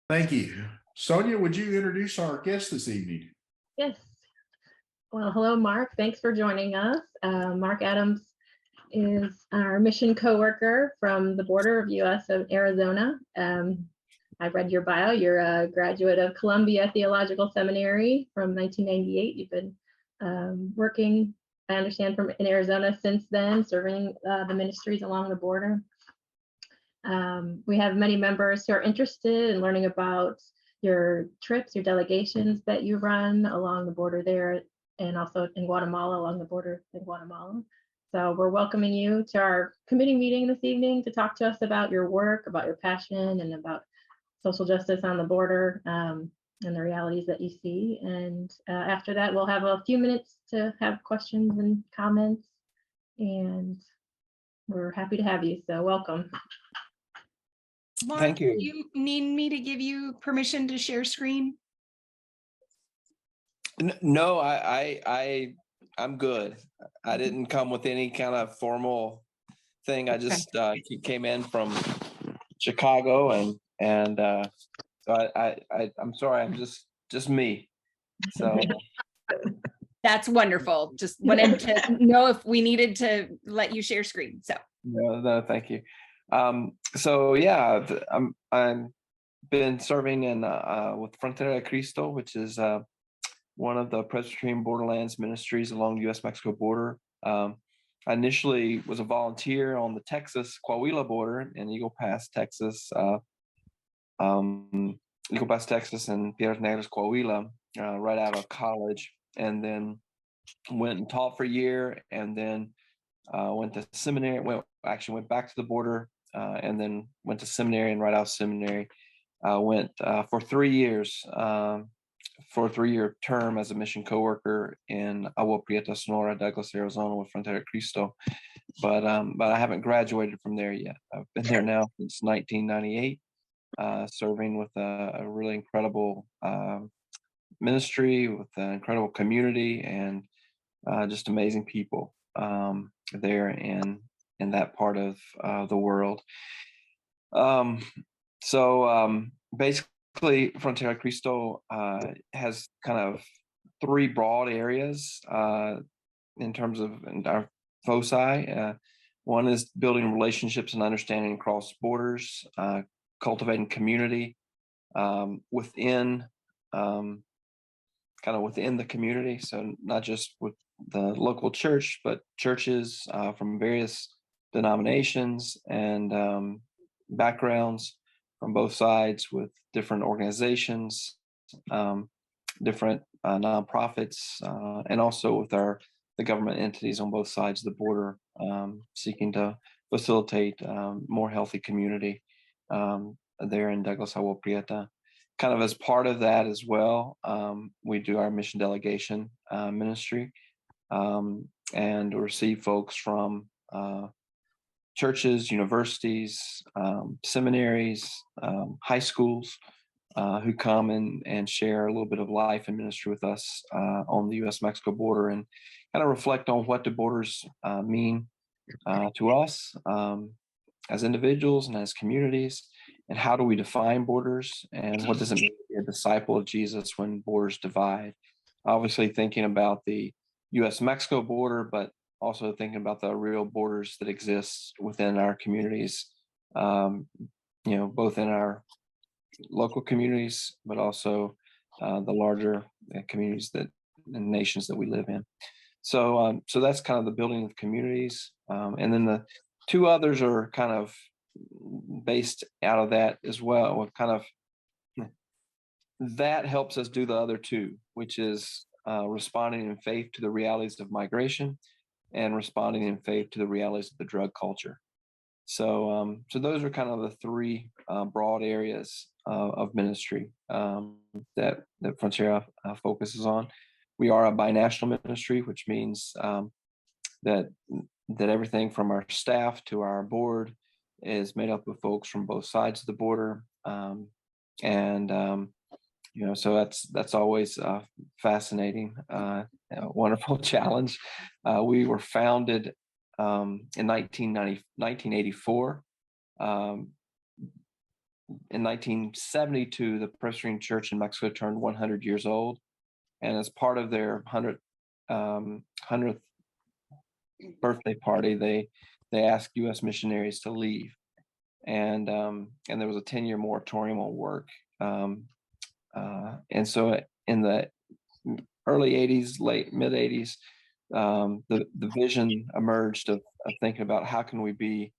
Thank you. Sonia, would you introduce our guest this evening? Yes. Well, hello, Mark. Thanks for joining us. Mark Adams is our mission coworker from the border of U.S. of Arizona. I've read your bio. You're a graduate of Columbia Theological Seminary from 1998. You've been working, I understand, in Arizona since then, serving the ministries along the border. We have many members who are interested in learning about your trips, your delegations that you run along the border there, and also in Guatemala, along the border in Guatemala. So we're welcoming you to our committee meeting this evening to talk to us about your work, about your passion, and about social justice on the border, and the realities that you see. And after that, we'll have a few minutes to have questions and comments, and we're happy to have you. So welcome. Mark, Thank you. do you need me to give you permission to share screen? No, I'm good. I didn't come with any kind of formal thing. I just came in from Chicago, and so I'm sorry. I'm just me. So That's wonderful. Just wanted to know if we needed to let you share screen. So no, thank you. So yeah, I'm been serving in with Frontera Cristo, which is one of the Presbyterian Borderlands ministries along the U.S.-Mexico border. I initially was a volunteer on the Texas-Coahuila border in Eagle Pass, Texas, and Piedras Negras, Coahuila, right out of college, and then went and taught for a year, and then went to seminary. Went back to the border, and then went to seminary, and right out of seminary, went for 3 years. For a 3-year term as a mission coworker in Agua Prieta, Sonora, Douglas, Arizona, with Frontera Cristo, but I haven't graduated from there yet. I've been there now since 1998, serving with a really incredible ministry, with an incredible community, and just amazing people there in that part of the world. Basically, Frontera Cristo has kind of 3 broad areas in terms of our foci. One is building relationships and understanding across borders, cultivating community within the community. So not just with the local church, but churches from various denominations and backgrounds from both sides, with different organizations, different nonprofits, and also with the government entities on both sides of the border, seeking to facilitate more healthy community there in Douglas, Agua Prieta. Kind of as part of that as well, we do our mission delegation ministry, and receive folks from churches, universities, seminaries, high schools, who come and share a little bit of life and ministry with us on the U.S.-Mexico border, and kind of reflect on what the borders mean to us as individuals and as communities, and how do we define borders, and what does it mean to be a disciple of Jesus when borders divide. Obviously thinking about the U.S.-Mexico border, but also thinking about the real borders that exist within our communities, both in our local communities, but also the larger communities and nations that we live in. So that's kind of the building of communities. And then the 2 others are kind of based out of that as well. That helps us do the other 2, which is responding in faith to the realities of migration, and responding in faith to the realities of the drug culture. So those are kind of the 3 broad areas of ministry that Frontera focuses on. We are a binational ministry, which means that everything from our staff to our board is made up of folks from both sides of the border, so that's always fascinating, a wonderful challenge. We were founded in 1984 in 1972, the Presbyterian Church in Mexico turned 100 years old, and as part of their 100th birthday party, they asked U.S. missionaries to leave, and there was a 10-year moratorium on work, and so in the early 80s, mid 80s, the vision emerged of thinking about how can we be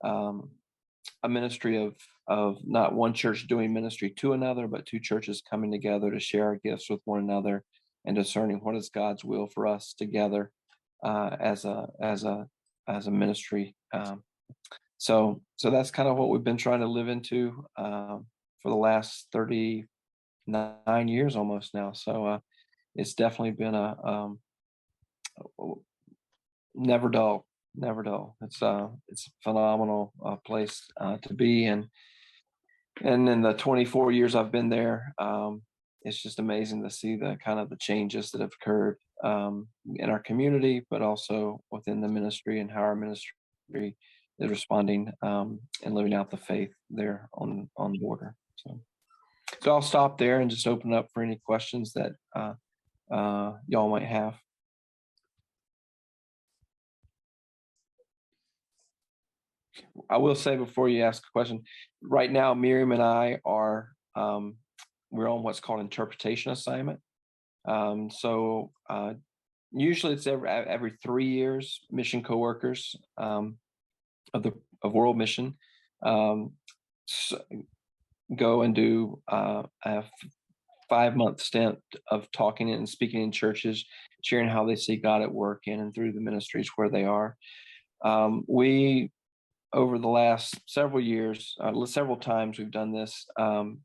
a ministry of not one church doing ministry to another, but two churches coming together to share our gifts with one another and discerning what is God's will for us together as a ministry. So that's kind of what we've been trying to live into for the last 39 years almost now. So it's definitely been a never dull. It's a phenomenal place to be, and in the 24 years I've been there, it's just amazing to see the kind of the changes that have occurred in our community, but also within the ministry and how our ministry is responding and living out the faith there on the border. So I'll stop there and just open up for any questions that y'all might have. I will say before you ask a question, right now Miriam and I are we're on what's called interpretation assignment. So usually it's every 3 years. Mission coworkers of World Mission go and do a 5-month stint of talking and speaking in churches, sharing how they see God at work in and through the ministries where they are. We over the last several years, several times we've done this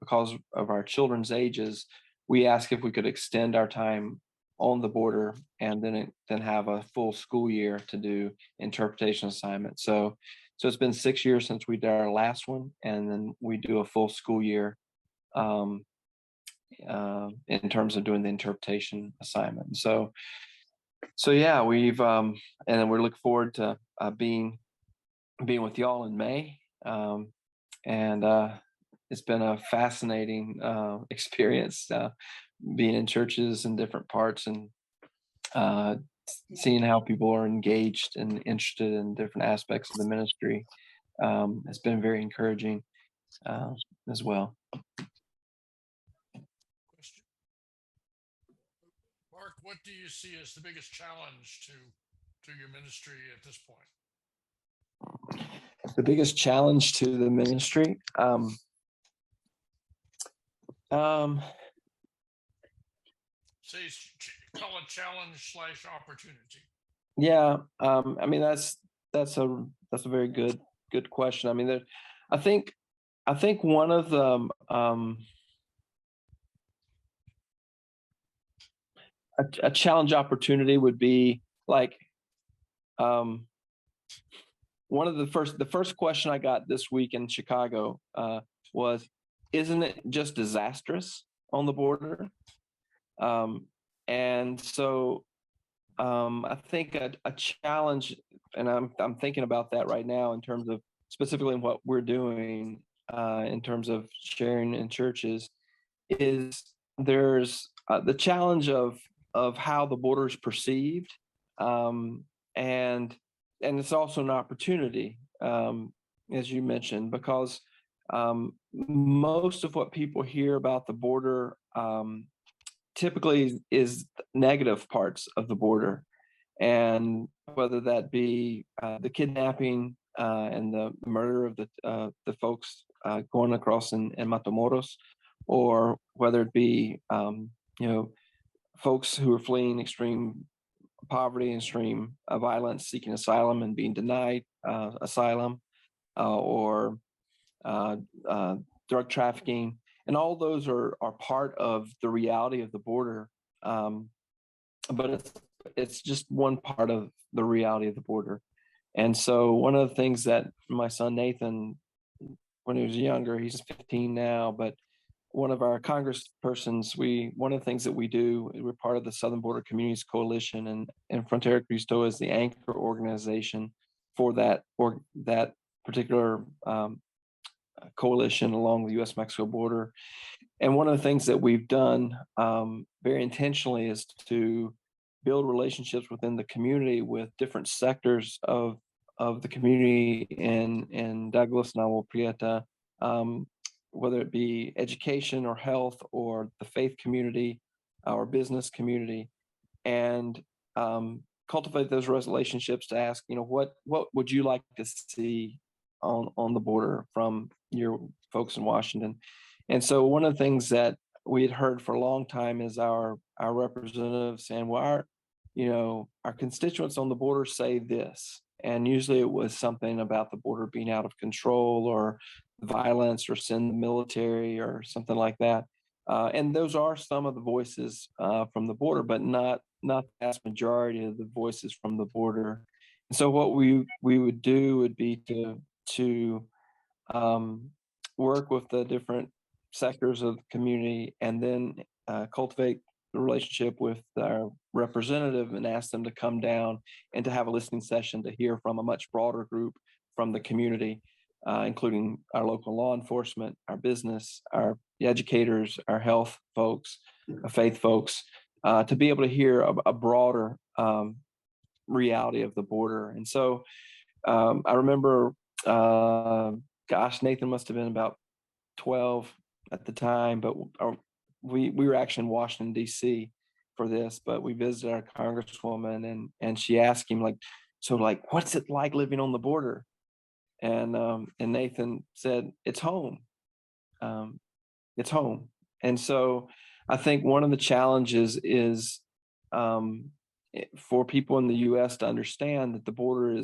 because of our children's ages. We ask if we could extend our time on the border and then have a full school year to do interpretation assignments. So it's been 6 years since we did our last one, and then we do a full school year in terms of doing the interpretation assignment. So yeah, we've and then we're looking forward to being with y'all in May, and it's been a fascinating experience being in churches in different parts and seeing how people are engaged and interested in different aspects of the ministry. It's been very encouraging as well. Question. Mark, what do you see as the biggest challenge to your ministry at this point? The biggest challenge to the ministry, Say, call it challenge / opportunity. yeah, I mean that's a very good question. I mean, I think one of the a challenge opportunity would be like one of the first question I got this week in Chicago was, isn't it just disastrous on the border? And so I think a challenge, and I'm thinking about that right now in terms of specifically what we're doing in terms of sharing in churches, is there's the challenge of how the border is perceived, and it's also an opportunity, as you mentioned, because most of what people hear about the border typically is negative parts of the border, and whether that be the kidnapping and the murder of the folks going across in Matamoros, or whether it be folks who are fleeing extreme poverty and extreme violence, seeking asylum and being denied asylum, or drug trafficking, and all those are part of the reality of the border. But it's just one part of the reality of the border. And so one of the things that my son Nathan, when he was younger, he's 15 now, but one of our congresspersons, one of the things that we do, we're part of the Southern Border Communities Coalition, and Frontera Cristo is the anchor organization for that particular coalition along the U.S.-Mexico border. And one of the things that we've done very intentionally is to build relationships within the community with different sectors of the community in Douglas and Agua Prieta, whether it be education or health or the faith community or business community, and cultivate those relationships to ask, what would you like to see on the border from your folks in Washington? And so one of the things that we had heard for a long time is our representatives saying, well, our constituents on the border say this. And usually it was something about the border being out of control or violence or send the military or something like that. And those are some of the voices from the border, but not the vast majority of the voices from the border. And so what we would do would be to work with the different sectors of the community and then cultivate the relationship with our representative and ask them to come down and to have a listening session to hear from a much broader group from the community, including our local law enforcement, our business, our educators, our health folks, faith folks, to be able to hear a broader reality of the border. And so I remember, Nathan must have been about 12 at the time, but we were actually in Washington, D.C. for this, but we visited our congresswoman and she asked him what's it like living on the border? And Nathan said, it's home. It's home. And so I think one of the challenges is for people in the U.S. to understand that the border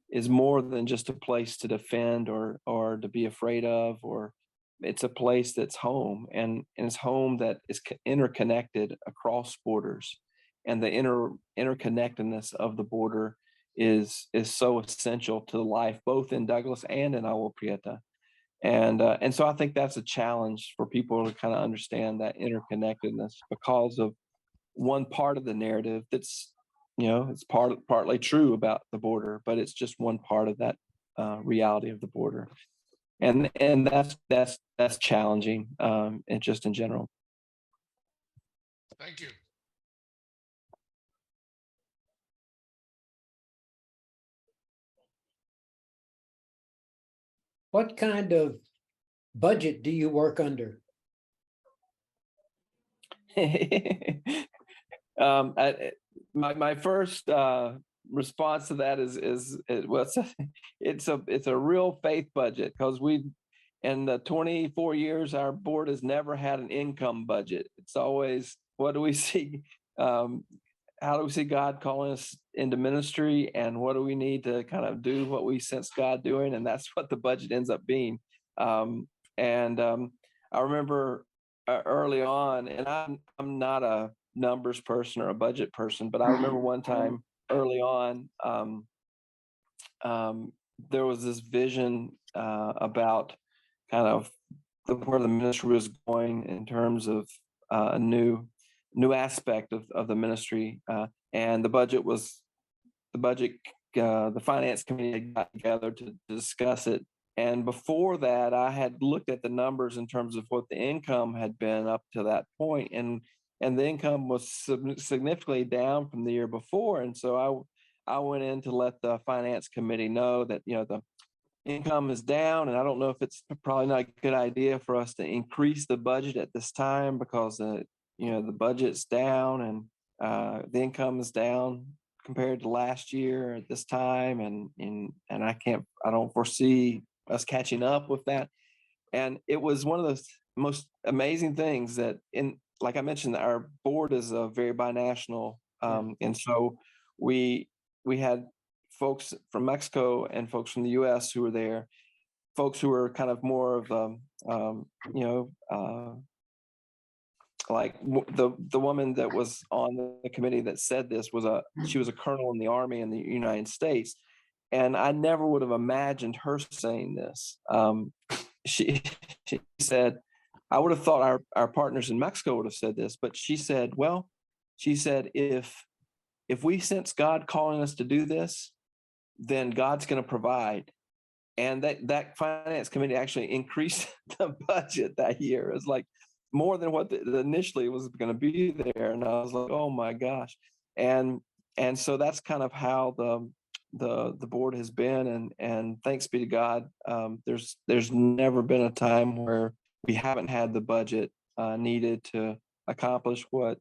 is more than just a place to defend or to be afraid of, or it's a place that's home and it's home that is interconnected across borders. And the interconnectedness of the border is so essential to life, both in Douglas and in Agua Prieta. And so I think that's a challenge for people to kind of understand that interconnectedness because of one part of the narrative that's, it's partly true about the border, but it's just one part of that reality of the border. And that's challenging, and just in general. Thank you. What kind of budget do you work under? My first response to that is it's a real faith budget, because in the 24 years our board has never had an income budget. It's always, what do we see? How do we see God calling us into ministry, and what do we need to kind of do what we sense God doing? And that's what the budget ends up being. I remember early on, and I'm not a numbers person or a budget person, but I remember one time early on, there was this vision about kind of where the ministry was going in terms of a new aspect of the ministry, and the finance committee got together to discuss it. And before that, I had looked at the numbers in terms of what the income had been up to that point, and the income was significantly down from the year before. And so I went in to let the finance committee know that, the income is down, and I don't know if it's probably not a good idea for us to increase the budget at this time, because the budget's down and the income is down compared to last year at this time, and I don't foresee us catching up with that. And it was one of those most amazing things that, like I mentioned, our board is very binational, and so we had folks from Mexico and folks from the U.S. who were there, folks who were kind of more of like the woman that was on the committee that said this she was a colonel in the Army in the United States, and I never would have imagined her saying this. She said, I would have thought our partners in Mexico would have said this, but she said, if we sense God calling us to do this, then God's going to provide. and that finance committee actually increased the budget that year. It was like more than what initially was going to be there, and I was like, oh my gosh. And so that's kind of how the board has been, and thanks be to God, there's never been a time where we haven't had the budget needed to accomplish what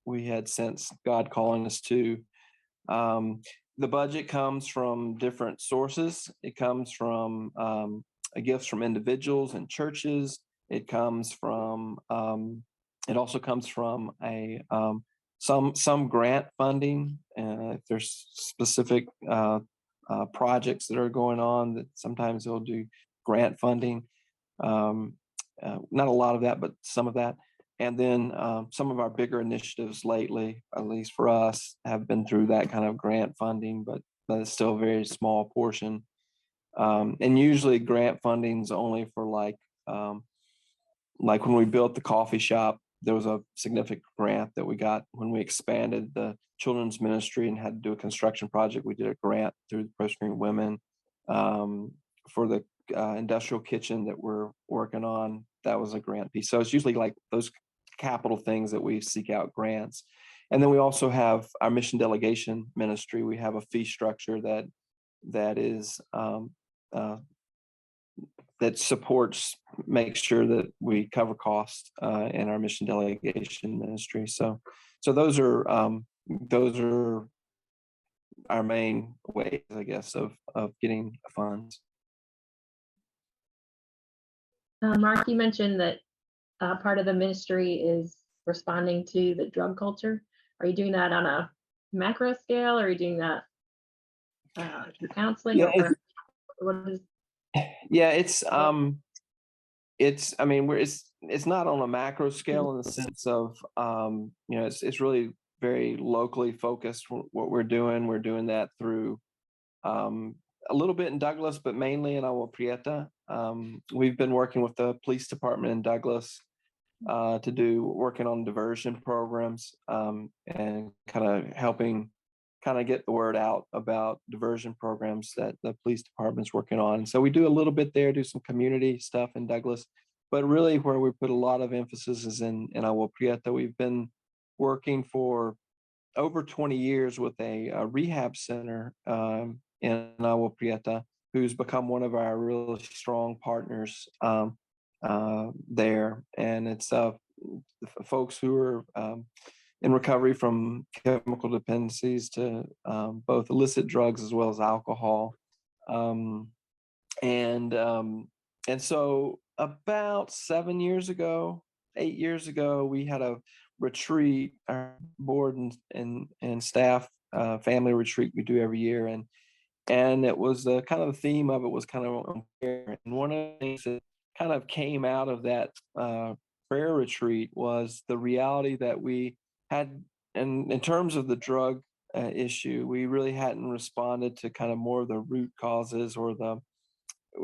we had sensed God calling us to. The budget comes from different sources. It comes from gifts from individuals and churches. It comes from it also comes from some grant funding. If there's specific projects that are going on, that sometimes they'll do grant funding. Not a lot of that, but some of that. And then some of our bigger initiatives lately, at least for us, have been through that kind of grant funding, but it's still a very small portion. And usually grant funding's only for like when we built the coffee shop, there was a significant grant that we got when we expanded the children's ministry and had to do a construction project. We did a grant through the Presbyterian Women for the industrial kitchen that we're working on. That was a grant piece. So it's usually like those capital things that we seek out grants. And then we also have our mission delegation ministry. We have a fee structure that is that supports, makes sure that we cover costs in our mission delegation ministry. So those are our main ways, I guess, of getting funds. Mark, you mentioned that part of the ministry is responding to the drug culture. Are you doing that on a macro scale, or are you doing that through counseling? Yeah, or what is? Yeah, it's I mean, it's not on a macro scale in the sense of it's really very locally focused what we're doing. We're doing that through a little bit in Douglas, but mainly in Agua Prieta. We've been working with the police department in Douglas working on diversion programs and kind of helping get the word out about diversion programs that the police department's working on. So we do a little bit there, do some community stuff in Douglas, but really where we put a lot of emphasis is in Agua Prieta. We've been working for over 20 years with a rehab center in Agua Prieta, who's become one of our really strong partners there. And it's folks who are in recovery from chemical dependencies to both illicit drugs as well as alcohol. And so about 8 years ago, we had a retreat, our board and staff family retreat we do every year. And it was kind of the theme of it was kind of, and one of the things that kind of came out of that prayer retreat was the reality that we had, and in terms of the drug issue, we really hadn't responded to kind of more of the root causes, or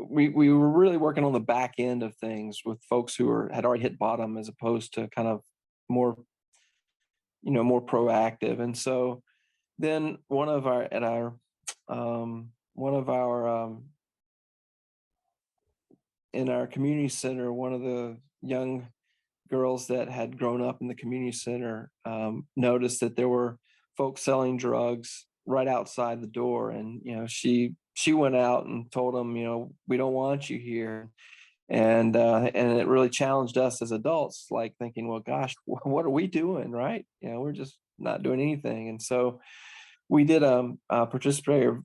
we were really working on the back end of things with folks who had already hit bottom, as opposed to kind of more proactive. And so then in our community center, one of the young girls that had grown up in the community center noticed that there were folks selling drugs right outside the door, and she went out and told them, we don't want you here. And it really challenged us as adults, like thinking, well, gosh, what are we doing, right? We're just not doing anything. And so we did a participatory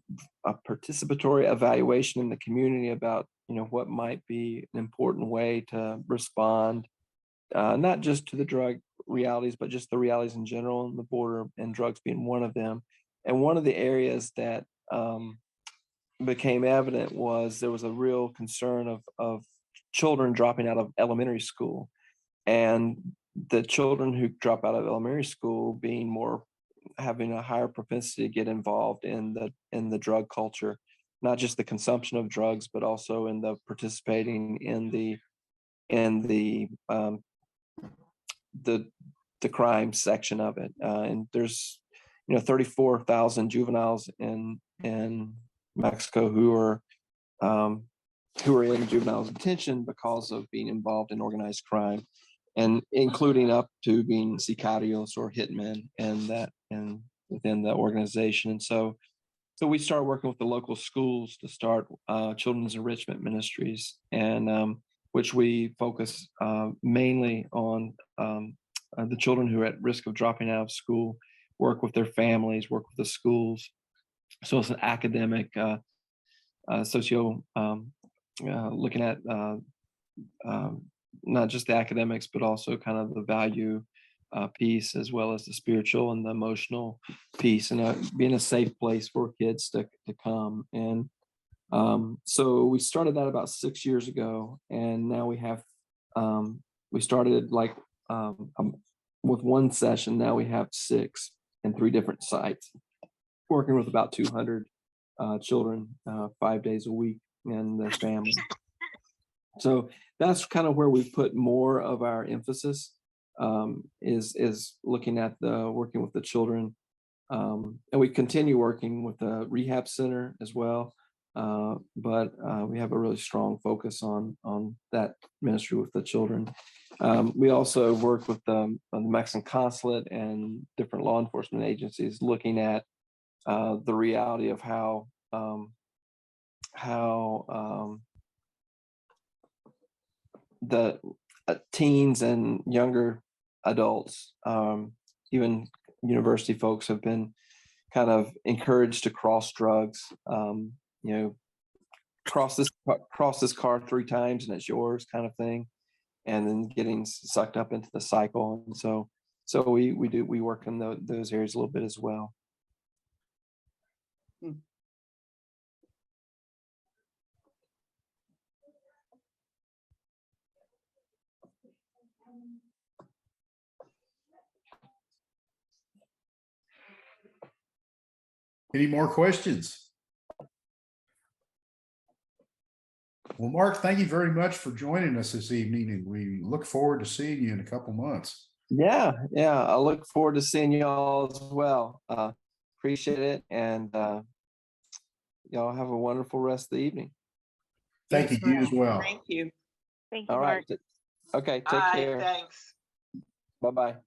evaluation in the community about what might be an important way to respond, not just to the drug realities, but just the realities in general, and the border and drugs being one of them. And one of the areas that became evident was there was a real concern of children dropping out of elementary school, and the children who drop out of elementary school having a higher propensity to get involved in the drug culture, not just the consumption of drugs, but also in the participating in the crime section of it. And there's 34,000 juveniles in Mexico who are who are in juvenile detention because of being involved in organized crime, and including up to being sicarios or hitmen and within the organization. And so we started working with the local schools to start children's enrichment ministries, and which we focus mainly on the children who are at risk of dropping out of school, work with their families, work with the schools. So it's an academic, socio, looking at not just the academics, but also kind of the value piece, as well as the spiritual and the emotional piece, and being a safe place for kids to come. And so we started that about 6 years ago, and now we have we started with one session. Now we have 6 in 3 different sites, working with about 200 children 5 days a week and their families. So that's kind of where we put more of our emphasis, is looking at working with the children. And we continue working with the rehab center as well. But we have a really strong focus on that ministry with the children. We also work with the Mexican consulate and different law enforcement agencies, looking at the reality of how the teens and younger adults, even university folks, have been kind of encouraged to cross drugs. Cross this car 3 times and it's yours, kind of thing, and then getting sucked up into the cycle. And so we work in those areas a little bit as well. Any more questions? Well, Mark, thank you very much for joining us this evening, and we look forward to seeing you in a couple months. Yeah. I look forward to seeing y'all as well. Appreciate it, and y'all have a wonderful rest of the evening. Thank you, you as well. Thank you. Thank you, All Mark. right. Okay. Take Bye, care. thanks. Bye-bye.